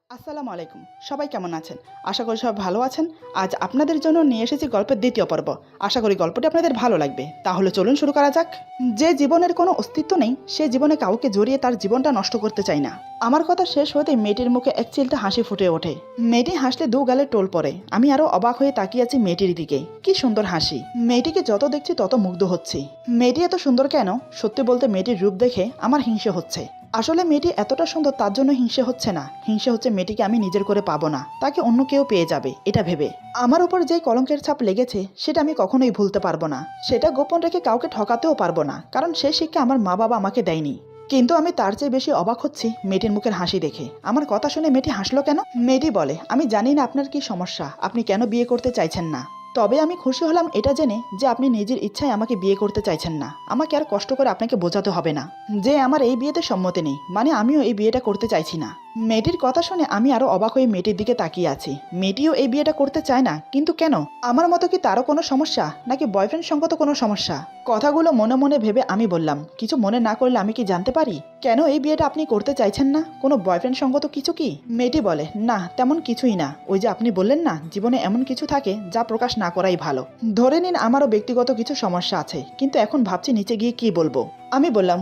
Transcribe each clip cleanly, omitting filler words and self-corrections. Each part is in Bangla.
আসসালামু আলাইকুম। সবাই কেমন আছেন? আশা করি সবাই ভালো আছেন। আজ আপনাদের জন্য নিয়ে এসেছি গল্পের দ্বিতীয় পর্ব। আশা করি গল্পটি আপনাদের ভালো লাগবে। তাহলে চলুন শুরু করা যাক। যে জীবনের কোনো অস্তিত্ব নেই, সে জীবনে কাউকে জড়িয়ে তার জীবনটা নষ্ট করতে চায় না। আমার কথা শেষ হতেই মেয়েটির মুখে এক চিলতে হাসি ফুটে ওঠে। মেয়েটি হাসলে দু গালে টোল পড়ে। আমি আরো অবাক হয়ে তাকিয়ে আছি মেয়েটির দিকে। কি সুন্দর হাসি! মেয়েটিকে যত দেখছি তত মুগ্ধ হচ্ছি। মেয়েটি এত সুন্দর কেন? সত্যি বলতে মেয়েটির রূপ দেখে আমার হিংসে হচ্ছে। আসলে মেয়েটি এতটা সুন্দর তার জন্য হিংসে হচ্ছে না, হিংসে হচ্ছে মেয়েটিকে আমি নিজের করে পাবো না, তাকে অন্য কেউ পেয়ে যাবে এটা ভেবে। আমার উপর যে কলঙ্কের ছাপ লেগেছে সেটা আমি কখনোই ভুলতে পারবো না। সেটা গোপন রেখে কাউকে ঠকাতেও পারবো না, কারণ সেই শিক্ষা আমার মা বাবা আমাকে দেয়নি। কিন্তু আমি তার চেয়ে বেশি অবাক হচ্ছি মেয়েটির মুখের হাসি দেখে। আমার কথা শুনে মেয়েটি হাসলো কেন? মেয়েটি বলে, আমি জানি না আপনার কি সমস্যা, আপনি কেন বিয়ে করতে চাইছেন না। তবে আমি খুশি হলাম এটা জেনে যে আপনি নিজের ইচ্ছায় আমাকে বিয়ে করতে চাইছেন না। আমাকে আর কষ্ট করে আপনাকে বোঝাতে হবে না যে আমার এই বিয়েতে সম্মতি নেই, মানে আমিও এই বিয়েটা করতে চাইছি না। মেয়েটির কথা শুনে আমি আরো অবাক হয়ে মেয়েটির দিকে তাকিয়ে আছি। মেয়েটিও এই বিয়েটা করতে চায় না, কিন্তু কেন? আমার মতো কি তারও কোনো সমস্যা, নাকি বয়ফ্রেন্ড সঙ্গত কোনো সমস্যা? কথাগুলো মনে মনে ভেবে আমি বললাম, কিছু মনে না করলে আমি কি জানতে পারি কেন এই বিয়েটা আপনি করতে চাইছেন না? কোনো বয়ফ্রেন্ড সঙ্গত কিছু কি? মেয়েটি বলে, না তেমন কিছুই না। ওই যে আপনি বললেন না, জীবনে এমন কিছু থাকে যা প্রকাশ না করাই ভালো। ধরে নিন আমারও ব্যক্তিগত কিছু সমস্যা আছে, কিন্তু এখন ভাবছি নিচে গিয়ে কি বলবো। আমি বললাম,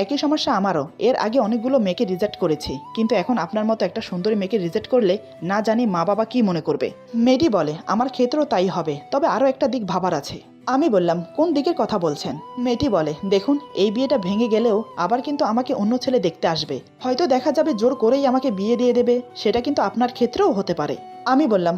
একই সমস্যা আমারও। এর আগে অনেকগুলো মেয়েকে রিজেক্ট করেছি, কিন্তু এখন আপনার মতো একটা সুন্দরী মেয়েকে রিজেক্ট করলে না জানি মা বাবা কি মনে করবে। মেয়েটি বলে, আমার ক্ষেত্রেও তাই হবে, তবে আরও একটা দিক ভাবার আছে। আমি বললাম, কোন দিকের কথা বলছেন? মেয়েটি বলে, দেখুন এই বিয়েটা ভেঙে গেলেও আবার কিন্তু আমাকে অন্য ছেলে দেখতে আসবে। হয়তো দেখা যাবে জোর করেই আমাকে বিয়ে দিয়ে দেবে। সেটা কিন্তু আপনার ক্ষেত্রেও হতে পারে। আমি বললাম,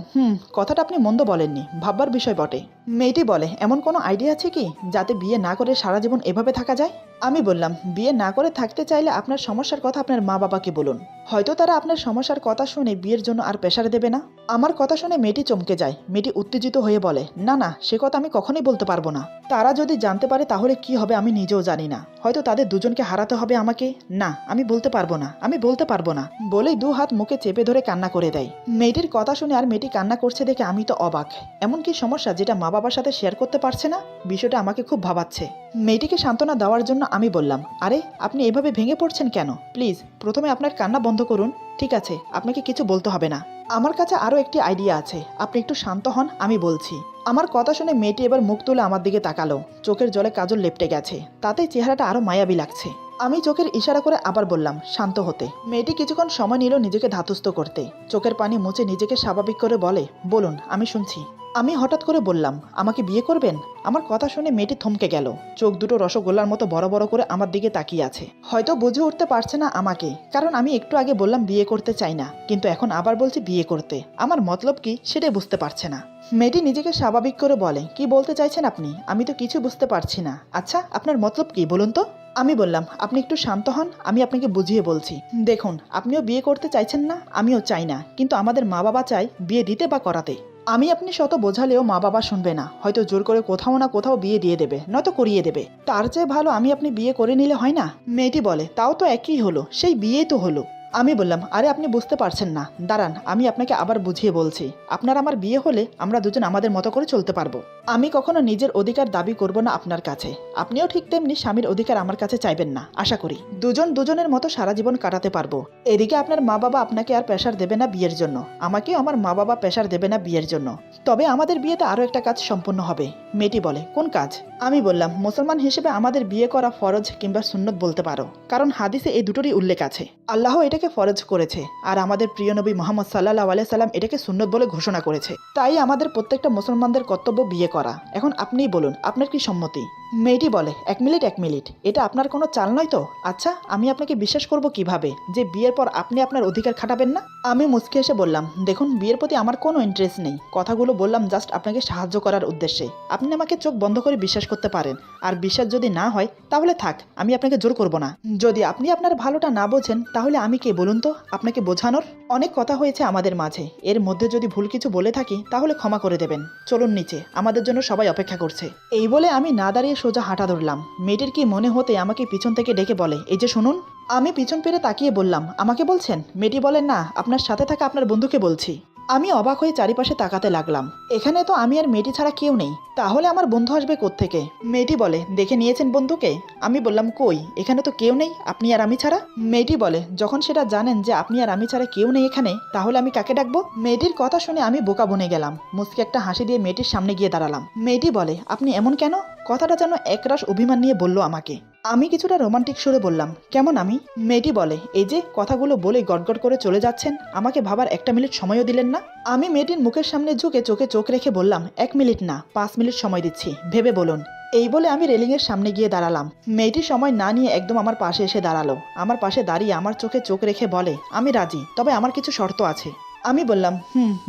কথাটা আপনি মন্দ বলেননি, ভাববার বিষয় বটে। মেয়েটি বলে, এমন কোনো আইডিয়া আছে কি যাতে বিয়ে না করে সারা জীবন এভাবে থাকা যায়? আমি বললাম, বিয়ে না করে থাকতে চাইলে আপনার সমস্যার কথা আপনার মা বাবাকে বলুন। হয়তো তারা আপনার সমস্যার কথা শুনে বিয়ের জন্য আর প্রেশার দেবে না। আমার কথা শুনে মেয়েটি চমকে যায়। মেয়েটি উত্তেজিত হয়ে বলে, না না, সে কথা আমি কখনোই বলতে পারবো না। তারা যদি জানতে পারে তাহলে কি হবে আমি নিজেও জানি না। হয়তো তাদের দুজনকে হারাতে হবে আমাকে। না, আমি বলতে পারবো না, আমি বলতে পারবো না বলেই দু হাত মুখে চেপে ধরে কান্না করে দেয়। মেয়েটির কথা শুনে আর মেয়েটি কান্না করছে দেখে আমি তো অবাক। এমন কি সমস্যা যেটা মা বাবার সাথে শেয়ার করতে পারছে না? বিষয়টা আমাকে খুব ভাবাচ্ছে। মেয়েটিকে সান্ত্বনা দেওয়ার জন্য আমি বললাম, আরে আপনি এভাবে ভেঙে পড়ছেন কেন? প্লিজ প্রথমে আপনার কান্না বন্ধ করুন। ঠিক আছে, আপনাকে কিছু বলতে হবে না। আমার কাছে আরও একটি আইডিয়া আছে, আপনি একটু শান্ত হন, আমি বলছি। আমার কথা শুনে মেয়েটি এবার মুখ তুলে আমার দিকে তাকালো। চোখের জলে কাজল লেপটে গেছে, তাতেই চেহারাটা আরো মায়াবী লাগছে। আমি চোখের ইশারা করে আবার বললাম, শান্ত হতে। মেয়েটি কিছুক্ষণ সময় নিল নিজেকে ধাতস্থ করতে। চোখের পানি মুছে নিজেকে স্বাভাবিক করে বলে, বলুন, আমি শুনছি। আমি হঠাৎ করে বললাম, আমাকে বিয়ে করবেন? আমার কথা শুনে মেয়েটি থমকে গেল। চোখ দুটো রসগোল্লার মতো বড় বড় করে আমার দিকে তাকিয়ে আছে। হয়তো বুঝে উঠতে পারছে না আমাকে, কারণ আমি একটু আগে বললাম বিয়ে করতে চাই না, কিন্তু এখন আবার বলছি বিয়ে করতে। আমার মতলব কি সেটাই বুঝতে পারছে না। মেয়েটি নিজেকে স্বাভাবিক করে বলে, কি বলতে চাইছেন আপনি? আমি তো কিছু বুঝতে পারছি না। আচ্ছা, আপনার মতলব কি বলুন তো? আমি বললাম, আপনি একটু শান্ত হন, আমি আপনাকে বুঝিয়ে বলছি। দেখুন, আপনিও বিয়ে করতে চাইছেন না, আমিও চাই না, কিন্তু আমাদের মা বাবা চায় বিয়ে দিতে বা করাতে। আমি আপনি শত বোঝালেও মা বাবা শুনবে না। হয়তো জোর করে কোথাও না কোথাও বিয়ে দিয়ে দেবে, নয়তো করিয়ে দেবে। তার চেয়ে ভালো আমি আপনি বিয়ে করে নিলে হয় না? মেয়েটি বলে, তাও তো একই হলো, সেই বিয়েই তো হলো। আমি বললাম, আরে আপনি বুঝতে পারছেন না, দাঁড়ান আমি আপনাকে আবার বুঝিয়ে বলছি। আপনার আমার বিয়ে হলে আমরা দুজন আমাদের মতো করে চলতে পারবো। আমি কখনো নিজের অধিকার দাবি করব না আপনার কাছে। আপনিও ঠিক তেমনি স্বামীর অধিকার আমার কাছে চাইবেন না। আশা করি দুজন দুজনের মতো সারা জীবন কাটাতে পারবো। এদিকে আপনার মা বাবা আপনাকে আর প্রেশার দেবে না বিয়ের জন্য, আমাকেও আমার মা বাবা প্রেশার দেবে না বিয়ের জন্য। তবে আমাদের বিয়েতে আরো একটা কাজ সম্পূর্ণ হবে। মেয়েটি বলে, কোন কাজ? আমি বললাম, মুসলমান হিসেবে আমাদের বিয়ে করা ফরজ কিংবা সুন্নত বলতে পারো, কারণ হাদিসে এই দুটোরই উল্লেখ আছে। আল্লাহ এটাকে ফরজ করেছে, আর আমাদের প্রিয় নবী মোহাম্মদ সাল্লাল্লাহু আলাইহি সাল্লাম এটাকে সুন্নত বলে ঘোষণা করেছে। তাই আমাদের প্রত্যেকটা মুসলমানদের কর্তব্য বিয়ে করা। এখন আপনিই বলুন, আপনার কি সম্মতি? মেয়েটি বলে, এক মিনিট, এটা আপনার কোনো চাল নয় তো? আচ্ছা, আমি আপনাকে বিশ্বাস করব কিভাবে যে বিয়ের পর আপনি আপনার অধিকার খাটাবেন না? আমি মুচকি এসে বললাম, দেখুন বিয়ের প্রতি আমার কোনো ইন্টারেস্ট নেই। কথাগুলো বললাম জাস্ট আপনাকে সাহায্য করার উদ্দেশ্যে। আপনি আমাকে চোখ বন্ধ করে বিশ্বাস করতে পারেন, আর বিশ্বাস যদি না হয় তাহলে থাক, আমি আপনাকে জোর করব না। যদি আপনি আপনার ভালোটা না বোঝেন তাহলে আমি কে বলুন তো আপনাকে বোঝানোর? অনেক কথা হয়েছে আমাদের মাঝে, এর মধ্যে যদি ভুল কিছু বলে থাকি তাহলে ক্ষমা করে দেবেন। চলুন নিচে, আমাদের জন্য সবাই অপেক্ষা করছে। এই বলে আমি না দাঁড়িয়ে সোজা হাঁটা ধরলাম। মেয়েটির কি মনে হতে আমাকে পিছন থেকে ডেকে বলে, এই যে শুনুন। আমি পিছন ফিরে তাকিয়ে বললাম, আমাকে বলছেন? মেয়েটি বলে, না, আপনার সাথে থাকা আপনার বন্ধুকে বলছি। আমি অবাক হয়ে চারিপাশে তাকাতে লাগলাম। এখানে তো আমি আর মেয়েটি ছাড়া কেউ নেই, তাহলে আমার বন্ধু আসবে কোত্থেকে? মেয়েটি বলে, দেখে নিয়েছেন বন্ধুকে? আমি বললাম, কই, এখানে তো কেউ নেই, আপনি আর আমি ছাড়া। মেয়েটি বলে, যখন সেটা জানেন যে আপনি আর আমি ছাড়া কেউ নেই এখানে, তাহলে আমি কাকে ডাকবো? মেয়েটির কথা শুনে আমি বোকা বনে গেলাম। মুচকি একটা হাসি দিয়ে মেয়েটির সামনে গিয়ে দাঁড়ালাম। মেয়েটি বলে, আপনি এমন কেন? কথাটা যেন একরাশ অভিমান নিয়ে বলল আমাকে। আমি কিছুটা রোমান্টিক সুরে বললাম, কেমন আমি? মেয়েটি বলে, এই যে কথাগুলো বলে গটগট করে চলে যাচ্ছেন, আমাকে ভাবার একটা মিনিট সময়ও দিলেন না। আমি মেয়েটির মুখের সামনে ঝুঁকে চোখে চোখ রেখে বললাম, 1 মিনিট না, 5 মিনিট সময় দিচ্ছি, ভেবে বলুন। এই বলে আমি রেলিংয়ের সামনে গিয়ে দাঁড়ালাম। মেয়েটি সময় না নিয়ে একদম আমার পাশে এসে দাঁড়ালো। আমার পাশে দাঁড়িয়ে আমার চোখে চোখ রেখে বলে, আমি রাজি, তবে আমার কিছু শর্ত আছে। আমি বললাম,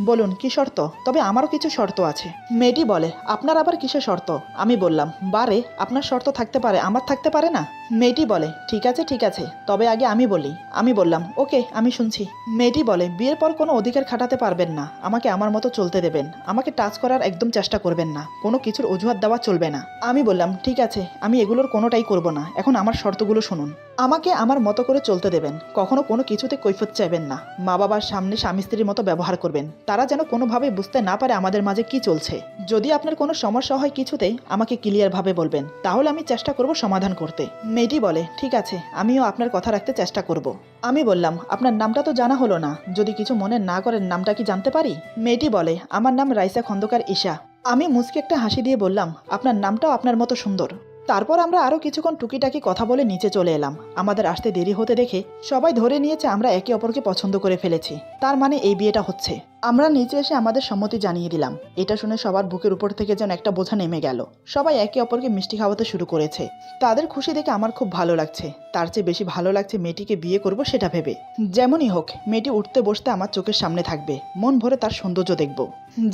বলুন কি শর্ত? তবে আমারও কিছু শর্ত আছে। মেয়েটি বলে, আপনার আবার কিসের শর্ত? আমি বললাম, বারে, আপনার শর্ত থাকতে পারে, আমার থাকতে পারে না। মেয়েটি বলে, ঠিক আছে, তবে আগে আমি বলি। আমি বললাম, ওকে, আমি শুনছি। মেয়েটি বলে, বিয়ের পর কোনো অধিকার খাটাতে পারবেন না, আমাকে আমার মতো চলতে দেবেন, আমাকে টাচ করার একদম চেষ্টা করবেন না, কোনো কিছুর অজুহাত দেওয়া চলবে না। আমি বললাম, ঠিক আছে, আমি এগুলোর কোনোটাই করব না, এখন আমার শর্তগুলো শুনুন। আমাকে আমার মতো করে চলতে দেবেন, কখনো কোনো কিছুতে কৈফিয়ত চাইবেন না, মা বাবার সামনে স্বামী স্ত্রীর মতো ব্যবহার করবেন, তারা যেন কোনোভাবেই বুঝতে না পারে আমাদের মাঝে কি চলছে। যদি আপনার কোনো সমস্যা হয় কিছুতেই আমাকে ক্লিয়ারভাবে বলবেন, তাহলে আমি চেষ্টা করব সমাধান করতে। মেয়েটি বলে, ঠিক আছে, আমিও আপনার কথা রাখতে চেষ্টা করব। আমি বললাম, আপনার নামটা তো জানা হলো না, যদি কিছু মনে না করেন নামটা কি জানতে পারি? মেয়েটি বলে, আমার নাম রাইসা খন্দকার ঈশা। আমি মুচকি একটা হাসি দিয়ে বললাম, আপনার নামটাও আপনার মতো সুন্দর। তারপর আমরা আরও কিছুক্ষণ টুকিটাকি কথা বলে নিচে চলে এলাম। আমাদের আসতে দেরি হতে দেখে সবাই ধরে নিয়েছে আমরা একে অপরকে পছন্দ করে ফেলেছি, তার মানে এই বিয়েটা হচ্ছে। আমরা নিচে এসে আমাদের সম্মতি জানিয়ে দিলাম। এটা শুনে সবার বুকের উপর থেকে যেন একটা বোঝা নেমে গেল। সবাই একে অপরকে মিষ্টি খাওয়াতে শুরু করেছে। তাদের খুশি দেখে আমার খুব ভালো লাগছে। তার চেয়ে বেশি ভালো লাগছে মেয়েটিকে বিয়ে করব সেটা ভেবে। যেমনই হোক, মেয়েটি উঠতে বসতে আমার চোখের সামনে থাকবে, মন ভরে তার সৌন্দর্য দেখব।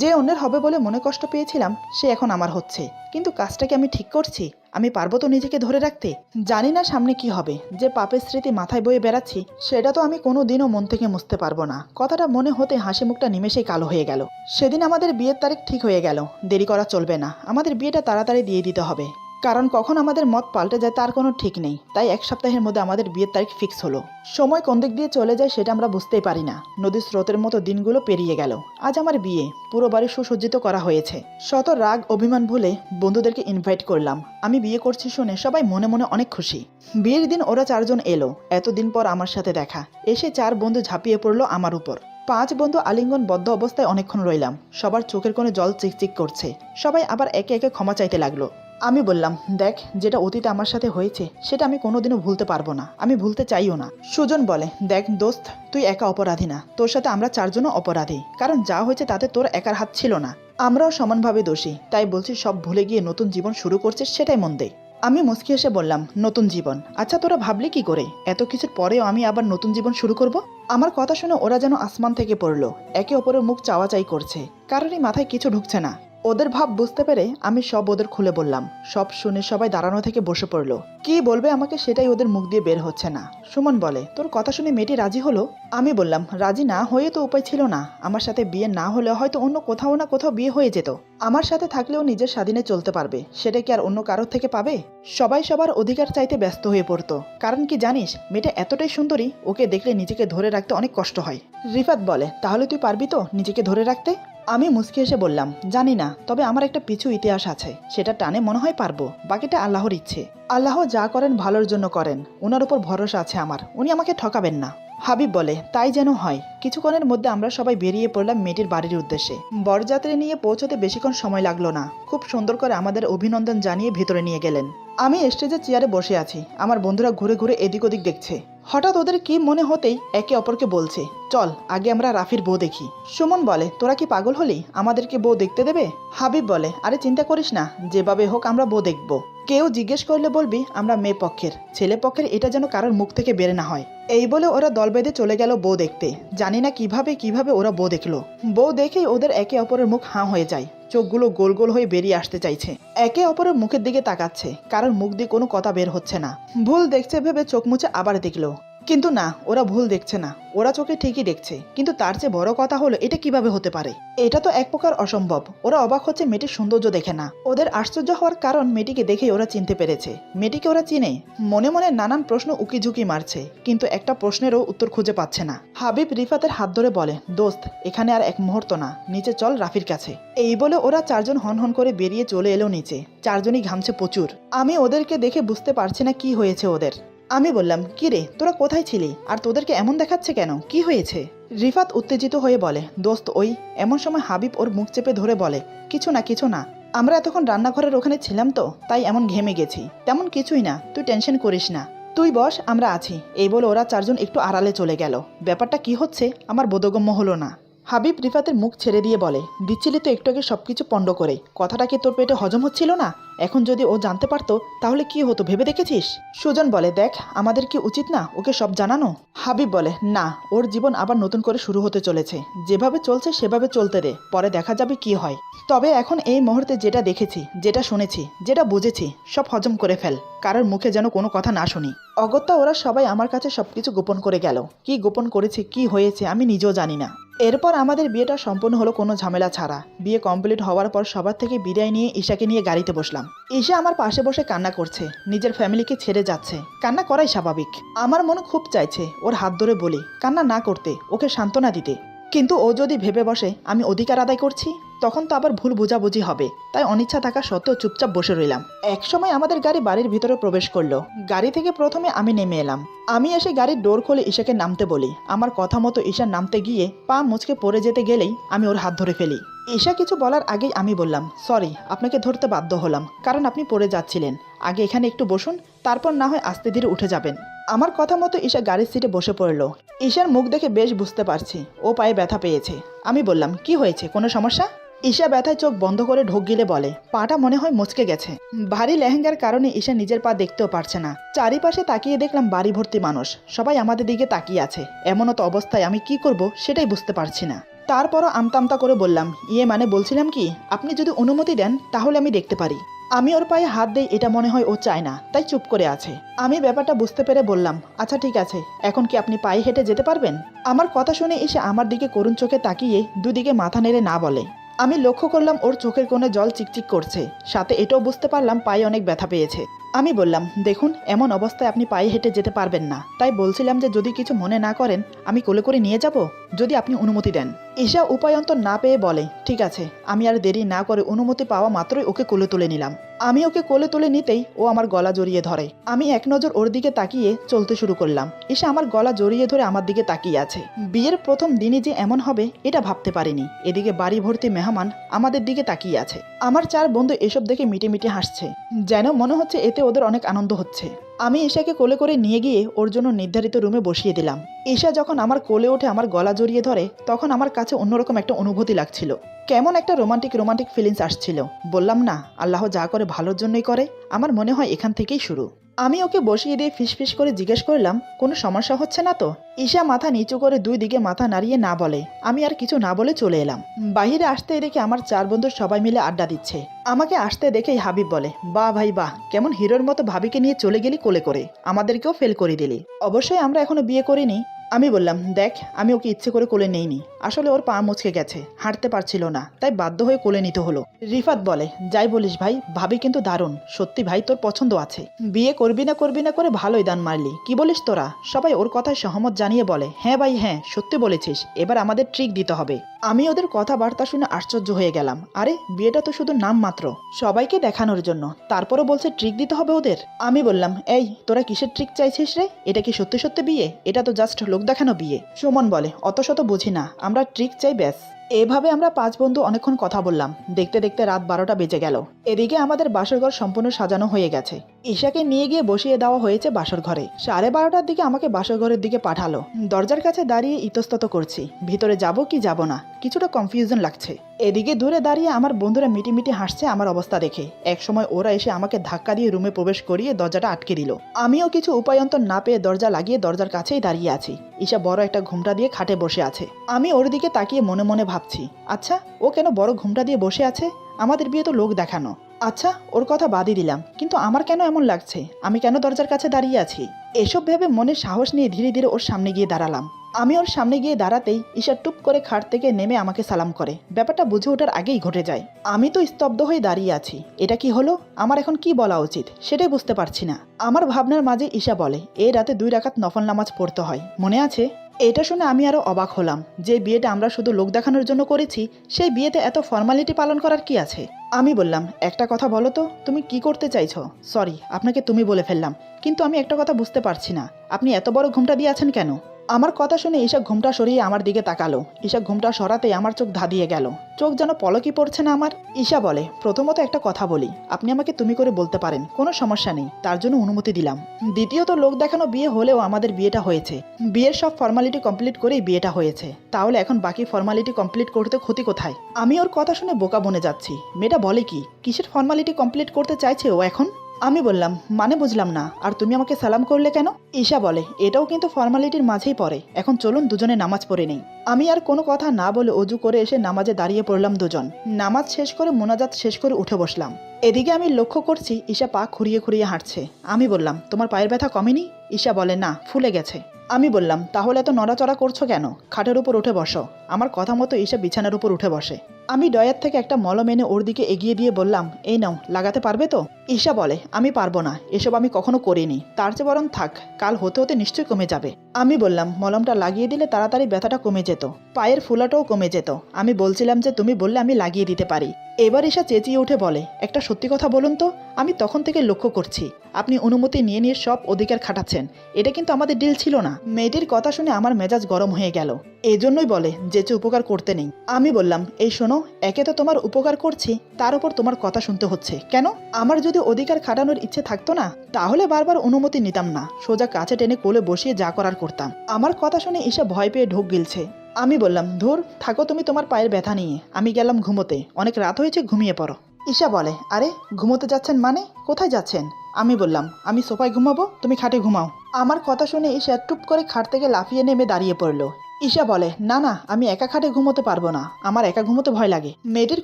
যে অন্যের হবে বলে মনে কষ্ট পেয়েছিলাম, সে এখন আমার হচ্ছে। কিন্তু কাজটা কি আমি ঠিক করছি? আমি পারবো তো নিজেকে ধরে রাখতে? জানি না সামনে কি হবে। যে পাপের স্মৃতি মাথায় বয়ে বেড়াচ্ছি, সেটা তো আমি কোনো দিনও মন থেকে মুছতে পারবো না। কথাটা মনে হতে হাসি মুখটা নিমেষেই কালো হয়ে গেল। সেদিন আমাদের বিয়ের তারিখ ঠিক হয়ে গেল। দেরি করা চলবে না, আমাদের বিয়েটা তাড়াতাড়ি দিয়ে দিতে হবে। কারণ কখন আমাদের মত পাল্টে যায় তার কোনো ঠিক নেই। তাই 1 সপ্তাহের মধ্যে আমাদের বিয়ের তারিখ ফিক্স হলো। সময় কোন দিক দিয়ে চলে যায় সেটা আমরা বুঝতেই পারি না। নদীর স্রোতের মতো দিনগুলো পেরিয়ে গেল। আজ আমার বিয়ে, পুরো বাড়ি সুসজ্জিত করা হয়েছে। শত রাগ অভিমান ভুলে বন্ধুদেরকে ইনভাইট করলাম। আমি বিয়ে করছি শুনে সবাই মনে মনে অনেক খুশি। বিয়ের দিন ওরা 4 জন এলো। এতদিন পর আমার সাথে দেখা। এসে 4 বন্ধু ঝাঁপিয়ে পড়লো আমার উপর। 5 বন্ধু আলিঙ্গনবদ্ধ অবস্থায় অনেকক্ষণ রইলাম। সবার চোখের কোণে জল চিকচিক করছে। সবাই আবার একে একে ক্ষমা চাইতে লাগলো। আমি বললাম, দেখ, যেটা অতীতে আমার সাথে হয়েছে সেটা আমি কোনোদিনও ভুলতে পারবো না, আমি ভুলতে চাইও না। সুজন বলে, দেখ দোস্ত, তুই একা অপরাধী না, তোর সাথে আমরা 4 জনও অপরাধী। কারণ যা হয়েছে তাতে তোর একার হাত ছিল না, আমরাও সমানভাবে দোষী। তাই বলছি, সব ভুলে গিয়ে নতুন জীবন শুরু করছিস, সেটাই মন দে। আমি মুচকি এসে বললাম, নতুন জীবন? আচ্ছা, তোরা ভাবলি কি করে এত কিছুর পরেও আমি আবার নতুন জীবন শুরু করব? আমার কথা শুনে ওরা যেন আসমান থেকে পড়লো। একে অপরের মুখ চাওয়াচাই করছে। কারোরই মাথায় কিছু ঢুকছে না। ওদের ভাব বুঝতে পেরে আমি সব ওদের খুলে বললাম। সব শুনে সবাই দাঁড়ানো থেকে বসে পড়লো। কি বলবে আমাকে সেটাই ওদের মুখ দিয়ে বের হচ্ছে না। সুমন বলে, তোর কথা শুনে মেয়েটি রাজি হলো? আমি বললাম, রাজি না হয়ে তো উপায় ছিল না। আমার সাথে বিয়ে না হলে হয়তো অন্য কোথাও না কোথাও বিয়ে হয়ে যেত। আমার সাথে থাকলেও নিজের স্বাধীনে চলতে পারবে, সেটা কি আর অন্য কারোর থেকে পাবে? সবাই সবার অধিকার চাইতে ব্যস্ত হয়ে পড়তো। কারণ কি জানিস, মেয়েটা এতটাই সুন্দরী, ওকে দেখলে নিজেকে ধরে রাখতে অনেক কষ্ট হয়। রিফাত বলে, তাহলে তুই পারবি তো নিজেকে ধরে রাখতে? আমি মুচকি এসে বললাম, জানি না, তবে আমার একটা পিছু ইতিহাস আছে, সেটা টানে মনে হয় পারবো। বাকিটা আল্লাহর ইচ্ছে। আল্লাহ যা করেন ভালোর জন্য করেন, ওনার উপর ভরসা আছে আমার, উনি আমাকে ঠকাবেন না। হাবিব বলে, তাই যেন হয়। কিছুক্ষণের মধ্যে আমরা সবাই বেরিয়ে পড়লাম মেয়েটির বাড়ির উদ্দেশ্যে। বরযাত্রী নিয়ে পৌঁছতে বেশিক্ষণ সময় লাগলো না। খুব সুন্দর করে আমাদের অভিনন্দন জানিয়ে ভেতরে নিয়ে গেলেন। আমি স্টেজের চেয়ারে বসে আছি। আমার বন্ধুরা ঘুরে ঘুরে এদিক ওদিক দেখছে। হঠাৎ ওদের কি মনে হতেই একে অপরকে বলছে, চল আগে আমরা রাফির বউ দেখি। সুমন বলে, তোরা কি পাগল হলি? আমাদেরকে বউ দেখতে দেবে? হাবিব বলে, আরে চিন্তা করিস না, যেভাবে হোক আমরা বউ দেখব। কেউ জিজ্ঞেস করলে বলবি আমরা মেয়ে পক্ষের, ছেলে পক্ষের, এটা যেন কারোর মুখ থেকে বের না হয়। এই বলে ওরা দল বেঁধে চলে গেল বউ দেখতে। জানি না কিভাবে ওরা বউ দেখলো। বউ দেখেই ওদের একে অপরের মুখ হাঁ হয়ে যায়। চোখগুলো গোল গোল হয়ে বেরিয়ে আসতে চাইছে। একে অপরের মুখের দিকে তাকাচ্ছে, কারণ মুখ দিয়ে কোনো কথা বের হচ্ছে না। ভুল দেখছে ভেবে চোখ মুছে আবার দেখলো। কিন্তু না, ওরা ভুল দেখছে না, ওরা চোখে ঠিকই দেখছে, কিন্তু তার চেয়ে বড় কথা হলো এটা কিভাবে হতে পারে। এটা তো এক প্রকার অসম্ভব। ওরা অবাক হচ্ছে মেয়েটির সৌন্দর্য দেখে না। ওদের আশ্চর্য হওয়ার কারণ মেয়েটিকে দেখেই ওরা চিনতে পেরেছে। মেয়েটিকে ওরা চিনে। মনে মনে নানান প্রশ্ন উকিঝুঁকি মারছে, কিন্তু একটা প্রশ্নেরও উত্তর খুঁজে পাচ্ছে না। হাবিব রিফাতের হাত ধরে বলে, দোস্ত এখানে আর এক মুহূর্ত না, নিচে চল রাফির কাছে। এই বলে ওরা চারজন হন হন করে বেরিয়ে চলে এলো নিচে। চারজনই ঘামছে প্রচুর। আমি ওদেরকে দেখে বুঝতে পারছি না কি হয়েছে ওদের। আমি বললাম, কি রে তোরা কোথায় ছিলি, আর তোদেরকে এমন দেখাচ্ছে কেন, কি হয়েছে? রিফাত উত্তেজিত হয়ে বলে, দোস্ত ওই। এমন সময় হাবিব ওর মুখ চেপে ধরে বলে, কিছু না কিছু না, আমরা এতক্ষণ রান্নাঘরের ওখানে ছিলাম তো তাই এমন ঘেমে গেছি, তেমন কিছুই না, তুই টেনশন করিস না, তুই বস, আমরা আছি। এই বলে ওরা চারজন একটু আড়ালে চলে গেল। ব্যাপারটা কি হচ্ছে আমার বোধগম্য হলো না। হাবিব রিফাতের মুখ ছেড়ে দিয়ে বলে, দিচ্ছিলি তো একটু আগে সবকিছু পণ্ড করে, কথাটা কি তোর পেটে হজম হচ্ছিল না? এখন যদি ও জানতে পারতো তাহলে কি হতো ভেবে দেখেছিস? সুজন বলে, দেখ আমাদের কি উচিত না ওকে সব জানানো? হাবিব বলে, না, ওর জীবন আবার নতুন করে শুরু হতে চলেছে, যেভাবে চলছে সেভাবে চলতে দে, পরে দেখা যাবে কি হয়। তবে এখন এই মুহূর্তে যেটা দেখেছি, যেটা শুনেছি, যেটা বুঝেছি সব হজম করে ফেল, কারোর মুখে যেন কোনো কথা না শুনি। অগত্যা ওরা সবাই আমার কাছে সবকিছু গোপন করে গেল। কি গোপন করেছে, কি হয়েছে আমি নিজেও জানি না। এরপর আমাদের বিয়েটা সম্পূর্ণ হলো কোনো ঝামেলা ছাড়া। বিয়ে কমপ্লিট হওয়ার পর সবার থেকে বিদায় নিয়ে ঈশাকে নিয়ে গাড়িতে বসলাম। ঈশা আমার পাশে বসে কান্না করছে, নিজের ফ্যামিলিকে ছেড়ে যাচ্ছে। কান্না করাই স্বাভাবিক। আমার মনে খুব চাইছে ওর হাত ধরে বলি কান্না না করতে, ওকে সান্ত্বনা দিতে, কিন্তু ও যদি ভেবে বসে আমি অধিকার আদায় করছি, তখন তো আবার ভুল বোঝাবুঝি হবে। তাই অনিচ্ছা থাকা সত্ত্বেও চুপচাপ বসে রইলাম। এক সময় আমাদের গাড়ি বাড়ির ভিতরে প্রবেশ করলো। গাড়ি থেকে প্রথমে আমি নেমে এলাম। আমি এসে গাড়ির ডোর খুলে ঈশাকে নামতে বলি। আমার কথা মতো ঈশা নামতে গিয়ে পা মুচকে পড়ে যেতে গেলেই আমি ওর হাত ধরে ফেলি। ঈশা কিছু বলার আগেই আমি বললাম, সরি, আপনাকে ধরতে বাধ্য হলাম, কারণ আপনি পড়ে যাচ্ছিলেন। আগে এখানে একটু বসুন, তারপর না হয় আস্তে ধীরে উঠে যাবেন। আমার কথা মতো ঈশা গাড়ির সিটে বসে পড়লো। ঈশার মুখ দেখে বেশ বুঝতে পারছি ও পায়ে ব্যথা পেয়েছে। আমি বললাম, কি হয়েছে, কোনো সমস্যা? ঈশা ব্যথায় চোখ বন্ধ করে ঢোক গিলে বলে, পাটা মনে হয় মুচকে গেছে। ভারী লেহেঙ্গার কারণে ঈশা নিজের পা দেখতেও পারছে না। চারিপাশে তাকিয়ে দেখলাম বাড়ি ভর্তি মানুষ, সবাই আমাদের দিকে তাকিয়ে আছে। এমনও তো অবস্থায় আমি কি করব সেটাই বুঝতে পারছি না। তারপরও আমতা করে বললাম, ইয়ে মানে বলছিলাম কি, আপনি যদি অনুমতি দেন তাহলে আমি দেখতে পারি। আমি ওর পায়ে হাত দেই, এটা মনে হয় ও চায় না, তাই চুপ করে আছে। আমি ব্যাপারটা বুঝতে পেরে বললাম, আচ্ছা ঠিক আছে, এখন কি আপনি পায়ে হেঁটে যেতে পারবেন? আমার কথা শুনে এসে আমার দিকে করুণ চোখে তাকিয়ে দুদিকে মাথা নেড়ে না বলে। আমি লক্ষ্য করলাম ওর চোখের কোণে জল চিকচিক করছে, সাথে এটাও বুঝতে পারলাম পায়ে অনেক ব্যথা পেয়েছে। আমি বললাম, দেখুন এমন অবস্থায় আপনি পায়ে হেঁটে যেতে পারবেন না, তাই বলছিলাম যে যদি কিছু মনে না করেন আমি কোলে করে নিয়ে যাব, যদি আপনি অনুমতি দেন। ঈশা উপায়ন্তর না পেয়ে বলে, ঠিক আছে। আমি আর দেরি না করে অনুমতি পাওয়া মাত্রই ওকে কোলে তুলে নিলাম। আমি ওকে কোলে তুলে নিতেই ও আমার গলা জড়িয়ে ধরে। আমি এক নজর ওর দিকে তাকিয়ে চলতে শুরু করলাম। ঈশা আমার গলা জড়িয়ে ধরে আমার দিকে তাকিয়ে আছে। বিয়ের প্রথম দিনই যে এমন হবে এটা ভাবতে পারিনি। এদিকে বাড়ি ভর্তি মেহমান আমাদের দিকে তাকিয়ে আছে। আমার চার বন্ধু এসব দেখে মিটে মিটে হাসছে, যেন মনে হচ্ছে এতে ওদের অনেক আনন্দ হচ্ছে। আমি ঈশাকে কোলে করে নিয়ে গিয়ে ওর জন্য নির্ধারিত রুমে বসিয়ে দিলাম। ঈশা যখন আমার কোলে উঠে আমার গলা জড়িয়ে ধরে তখন আমার কাছে অন্যরকম একটা অনুভূতি লাগছিল। কেমন একটা রোমান্টিক ফিলিংস আসছিল। বললাম না, আল্লাহ যা করে ভালোর জন্যই করে, আমার মনে হয় এখান থেকেই শুরু। আমি ওকে বসিয়ে দিয়ে ফিসফিস করে জিজ্ঞেস করলাম, কোনো সমস্যা হচ্ছে না তো? ঈশা মাথা নিচু করে দুই দিকে মাথা নাড়িয়ে না বলে। আমি আর কিছু না বলে চলে এলাম। বাহিরে আসতে দেখে আমার চার বন্ধু সবাই মিলে আড্ডা দিচ্ছে। আমাকে আসতে দেখেই হাবিব বলে, বাহ ভাই বাহ, কেমন হিরোর মতো ভাবিকে নিয়ে চলে গেলি কোলে করে, আমাদেরকেও ফেল করে দিলি। অবশ্যই আমরা এখনো বিয়ে করিনি। আমি বললাম, দেখ আমি ওকে ইচ্ছে করে কোলে নেইনি, আসলে ওর পা মুচকে গেছে, হাঁটতে পারছিল না, তাই বাধ্য হয়ে কোলে নিতে হলো। রিফাত বলে, যাই বলিস ভাই, ভাবি কিন্তু দারুণ, সত্যি ভাই তোর পছন্দ আছে। বিয়ে করবি না করে ভালোই দান মারলি, কি বলিস তোরা? সবাই ওর কথায় সহমত জানিয়ে বলে, হ্যাঁ ভাই হ্যাঁ, সত্যি বলেছিস, এবার আমাদের ট্রিক দিতে হবে। আমি ওদের কথাবার্তা শুনে আশ্চর্য হয়ে গেলাম। আরে বিয়েটা তো শুধু নাম মাত্র, সবাইকে দেখানোর জন্য, তারপরও বলছে ট্রিক দিতে হবে ওদের। আমি বললাম, এই তোরা কিসের ট্রিক চাইছিস রে? এটা কি সত্যি সত্যি বিয়ে? এটা তো জাস্ট লোক দেখানো বিয়ে। সুমন বলে, অত শত বুঝি না, আমরা ট্রিক চাই ব্যাস। এভাবে আমরা পাঁচ বন্ধু অনেকক্ষণ কথা বললাম। দেখতে দেখতে রাত 12টা বেজে গেল। এদিকে আমাদের বাসরঘর সম্পূর্ণ সাজানো হয়ে গেছে। ঈশাকে নিয়ে গিয়ে বসিয়ে দেওয়া হয়েছে বাসর ঘরে। 12:30টার দিকে আমাকে বাসর ঘরের দিকে পাঠালো। দরজার কাছে দাঁড়িয়ে ইতস্তত করছি, ভিতরে যাব কি যাব না, কিছুটা কনফিউশন লাগছে। এদিকে দূরে দাঁড়িয়ে আমার বন্ধুরা মিটিমিটি হাসছে আমার অবস্থা দেখে। একসময় ওরা এসে আমাকে ধাক্কা দিয়ে রুমে প্রবেশ করিয়ে দরজাটা আটকে দিল। আমিও কিছু উপায়ন্তর না পেয়ে দরজা লাগিয়ে দরজার কাছেই দাঁড়িয়ে আছি। ঈশা বড় একটা ঘুমটা দিয়ে খাটে বসে আছে। আমি ওর দিকে তাকিয়ে মনে মনে ভাবছি, আচ্ছা ও কেন বড় ঘুমটা দিয়ে বসে আছে? আমাদের বিয়ে তো লোক দেখানো। আচ্ছা, ওর কথা বাদই দিলাম, কিন্তু আমার কেন এমন লাগছে? আমি কেন দরজার কাছে দাঁড়িয়ে আছি? এসব ভেবে মনে সাহস নিয়ে ধীরে ধীরে ওর সামনে গিয়ে দাঁড়ালাম। আমি ওর সামনে গিয়ে দাঁড়াতেই ঈশা টুপ করে খাট থেকে নেমে আমাকে সালাম করে। ব্যাপারটা বুঝে ওঠার আগেই ঘটে যায়। আমি তো স্তব্ধ হয়ে দাঁড়িয়ে আছি। এটা কি হলো? আমার এখন কি বলা উচিত সেটাই বুঝতে পারছি না। আমার ভাবনার মাঝে ঈশা বলে, এই রাতে 2 রাকাত নফল নামাজ পড়তে হয়, মনে আছে? এটা শুনে আমি আরো অবাক হলাম। যে বিয়েটা আমরা শুধু লোক দেখানোর জন্য করেছি, সেই বিয়েতে এত ফর্মালিটি পালন করার কি আছে? আমি বললাম, একটা কথা বলো তো, তুমি কি করতে চাইছো? সরি, আপনাকে তুমি বলে ফেললাম, কিন্তু আমি একটা কথা বুঝতে পারছি না, আপনি এত বড় ঘুমটা দিয়ে আছেন কেন? আমার কথা শুনে ঈশা ঘুমটা সরিয়ে আমার দিকে তাকালো। ঈশা ঘুমটা সরাতে আমার চোখ ধাঁধিয়ে গেল। চোখ যেন পলকই পড়ছে না আমার। ঈশা বলে, প্রথমত একটা কথা বলি, আপনি আমাকে তুমি করে বলতে পারেন, কোনো সমস্যা নেই, তার জন্য অনুমতি দিলাম। দ্বিতীয়ত, লোক দেখানো বিয়ে হলেও আমাদের বিয়েটা হয়েছে। বিয়ের সব ফর্মালিটি কমপ্লিট করেই বিয়েটা হয়েছে। তাহলে এখন বাকি ফর্মালিটি কমপ্লিট করতে ক্ষতি কোথায়? আমি ওর কথা শুনে বোকা বনে যাচ্ছি। মেয়েটা বলে কি, কিসের ফর্মালিটি কমপ্লিট করতে চাইছে ও এখন? আমি বললাম, মানে বুঝলাম না, আর তুমি আমাকে সালাম করলে কেন? ঈশা বলে, এটাও কিন্তু ফর্মালিটির মাঝেই পড়ে। এখন চলুন দুজনে নামাজ পড়ে নেই। আমি আর কোনো কথা না বলে অজু করে এসে নামাজে দাঁড়িয়ে পড়লাম দুজন। নামাজ শেষ করে মোনাজাত শেষ করে উঠে বসলাম। এদিকে আমি লক্ষ্য করছি ঈশা পা খুঁড়িয়ে খুঁড়িয়ে হাঁটছে। আমি বললাম, তোমার পায়ের ব্যথা কমেনি? ঈশা বলে, না, ফুলে গেছে। আমি বললাম, তাহলে এত নড়াচড়া করছো কেন? খাটের উপর উঠে বসো। আমার কথা মতো ঈশা বিছানার উপর উঠে বসে। আমি ডয়ার থেকে একটা মলম এনে ওর দিকে এগিয়ে দিয়ে বললাম, এই নাও, লাগাতে পারবে তো? ঈশা বলে, আমি পারবো না, এসব আমি কখনো করিনি, তার চেয়ে বরং থাক, কাল হতে হতে নিশ্চয়ই কমে যাবে। আমি বললাম, মলমটা লাগিয়ে দিলে তাড়াতাড়ি ব্যথাটা কমে যেত, পায়ের ফুলাটাও কমে যেত। আমি বলছিলাম যে তুমি বললে আমি লাগিয়ে দিতে পারি। এবার ঈশা চেঁচিয়ে উঠে বলে, একটা সত্যি কথা বলুন তো, আমি তখন থেকে লক্ষ্য করছি আপনি অনুমতি নিয়ে নিয়ে সব অধিকার খাটাচ্ছেন। এটা কিন্তু আমাদের ডিল ছিল না। মেয়েটির কথা শুনে আমার মেজাজ গরম হয়ে গেল। এই জন্যই বলে যেচে উপকার করতে নেই। আমি বললাম, এই শোনো, একে তো তোমার উপকার করছি, তার উপর তোমার কথা শুনতে হচ্ছে কেন? আমার যদি অধিকার খাটানোর ইচ্ছে থাকতো না, তাহলে বারবার অনুমতি নিতাম না, সোজা কাছে টেনে কোলে বসিয়ে যা করার করতাম। আমার কথা শুনে ঈশা ভয় পেয়ে ঢোক গিলছে। আমি বললাম, ধুর, থাকো তুমি তোমার পায়ের ব্যথা নিয়ে, আমি গেলাম ঘুমোতে, অনেক রাত হয়েছে, ঘুমিয়ে পড়ো। ঈশা বলে, আরে ঘুমোতে যাচ্ছেন মানে? কোথায় যাচ্ছেন? আমি বললাম, আমি সোফায় ঘুমাবো, তুমি খাটে ঘুমাও। আমার কথা শুনে ঈশা টুপ করে খাট থেকে লাফিয়ে নেমে দাঁড়িয়ে পড়লো। ঈশা বলে, না না, আমি একা খাটে ঘুমোতে পারবো না, আমার একা ঘুমোতে ভয় লাগে। মেয়েটির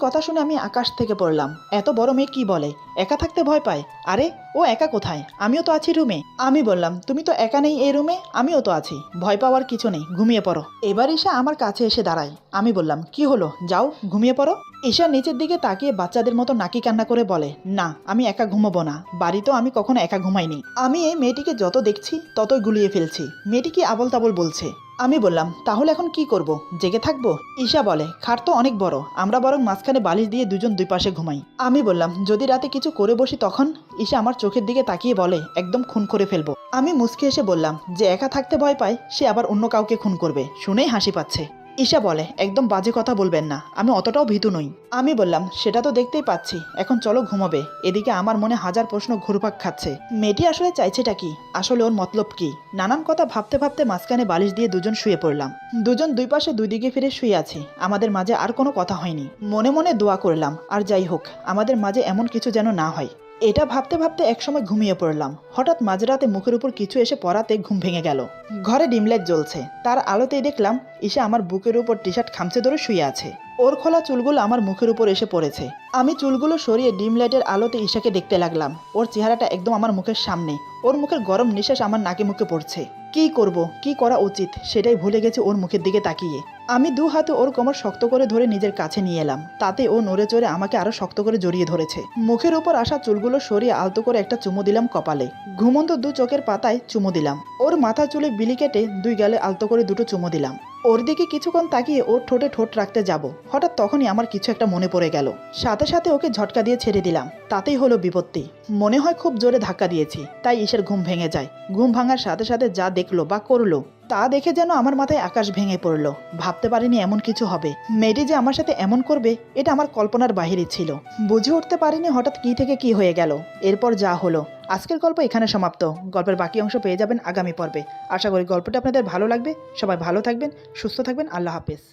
কথা শুনে আমি আকাশ থেকে পড়লাম। এত বড় মেয়ে কি বলে, একা থাকতে ভয় পায়? আরে ও একা কোথায়, আমিও তো আছি রুমে। আমি বললাম, তুমি তো একা নেই এই রুমে, আমিও তো আছি, ভয় পাওয়ার কিছু নেই, ঘুমিয়ে পড়ো। এবার ঈশা আমার কাছে এসে দাঁড়ায়। আমি বললাম, কি হলো, যাও ঘুমিয়ে পড়ো। ঈশা নিচের দিকে তাকিয়ে বাচ্চাদের মতো নাকি কান্না করে বলে, না, আমি একা ঘুমাবো না, বাড়িতেও আমি কখনো একা ঘুমাইনি। আমি এই মেয়েটিকে যত দেখছি ততই গুলিয়ে ফেলছি। মেয়েটি কি আবল তাবল বলছে। আমি বললাম, তাহলে এখন কি করব, জেগে থাকবো? ঈশা বলে, খাট তো অনেক বড়, আমরা বরং মাঝখানে বালিশ দিয়ে দুজন দুই পাশে ঘুমাই। আমি বললাম, যদি রাতে কিছু করে বসি তখন? ঈশা আমার চোখের দিকে তাকিয়ে বলে, একদম খুন করে ফেলবো। আমি মুচকে এসে বললাম, যে একা থাকতে ভয় পায় সে আবার অন্য কাউকে খুন করবে, শুনেই হাসি পাচ্ছে। ঈশা বলে, একদম বাজে কথা বলবেন না, আমি অতটাও ভীতু নই। আমি বললাম, সেটা তো দেখতেই পাচ্ছি, এখন চলো ঘুমাবে। এদিকে আমার মনে হাজার প্রশ্ন ঘুরপাক খাচ্ছে। মেয়েটি আসলে চাইছেটা কি, আসলে ওর মতলব কি? নানান কথা ভাবতে ভাবতে মাঝখানে বালিশ দিয়ে দুজন শুয়ে পড়লাম। দুজন দুই পাশে দুই দিকে ফিরে শুয়ে আছি। আমাদের মাঝে আর কোনো কথা হয়নি। মনে মনে দোয়া করলাম, আর যাই হোক, আমাদের মাঝে এমন কিছু যেন না হয়। এটা ভাবতে ভাবতে একসময় ঘুমিয়ে পড়লাম। হঠাৎ মাঝরাতে মুখের উপর কিছু এসে পড়াতে ঘুম ভেঙে গেল। ঘরে ডিম লাইট জ্বলছে, তার আলোতেই দেখলাম ঈশা আমার বুকের উপর টি শার্ট খামচে ধরে শুয়ে আছে। ওর খোলা চুলগুলো আমার মুখের উপর এসে পড়েছে। আমি চুলগুলো সরিয়ে ডিম লাইটের আলোতে ঈশাকে দেখতে লাগলাম। ওর চেহারাটা একদম আমার মুখের সামনে। ওর মুখের গরম নিঃশ্বাস আমার নাকে মুখে পড়ছে। কি করব, কি করা উচিত সেটাই ভুলে গেছি ওর মুখের দিকে তাকিয়ে। আমি দু হাতে ওর কোমর শক্ত করে ধরে নিজের কাছে নিয়ে এলাম। তাতে ও নড়ে চড়ে আমাকে আরো শক্ত করে জড়িয়ে ধরেছে। মুখের উপর আসা চুলগুলো সরিয়ে আলতো করে একটা চুমু দিলাম কপালে। ঘুমন্ত দু চোখের পাতায় চুমু দিলাম। ওর মাথা চুলে বিলি কেটে দুই গালে আলতো করে দুটো চুমু দিলাম। ওর দিকে কিছুক্ষণ তাকিয়ে ওর ঠোঁটে ঠোঁট রাখতে যাব, হঠাৎ তখনই আমার কিছু একটা মনে পড়ে গেল। সাথে সাথে ওকে ঝটকা দিয়ে ছেড়ে দিলাম। তাতেই হলো বিপত্তি। মনে হয় খুব জোরে ধাক্কা দিয়েছি, তাই ঈশার ঘুম ভেঙে যায়। ঘুম ভাঙার সাথে সাথে যা দেখলো বা করলো তা দেখে যেন আমার মাথায় আকাশ ভেঙে পড়লো। ভাবতে পারিনি এমন কিছু হবে। মেয়েটি যে আমার সাথে এমন করবে এটা আমার কল্পনার বাহিরে ছিল। বুঝে উঠতে পারিনি হঠাৎ কি থেকে কি হয়ে গেল। এরপর যা হলো। আজকের গল্প এখানে সমাপ্ত। গল্পের বাকি অংশ পেয়ে যাবেন আগামী পর্বে। আশা করি গল্পটা আপনাদের ভালো লাগবে। সবাই ভালো থাকবেন, সুস্থ থাকবেন। আল্লাহ হাফেজ।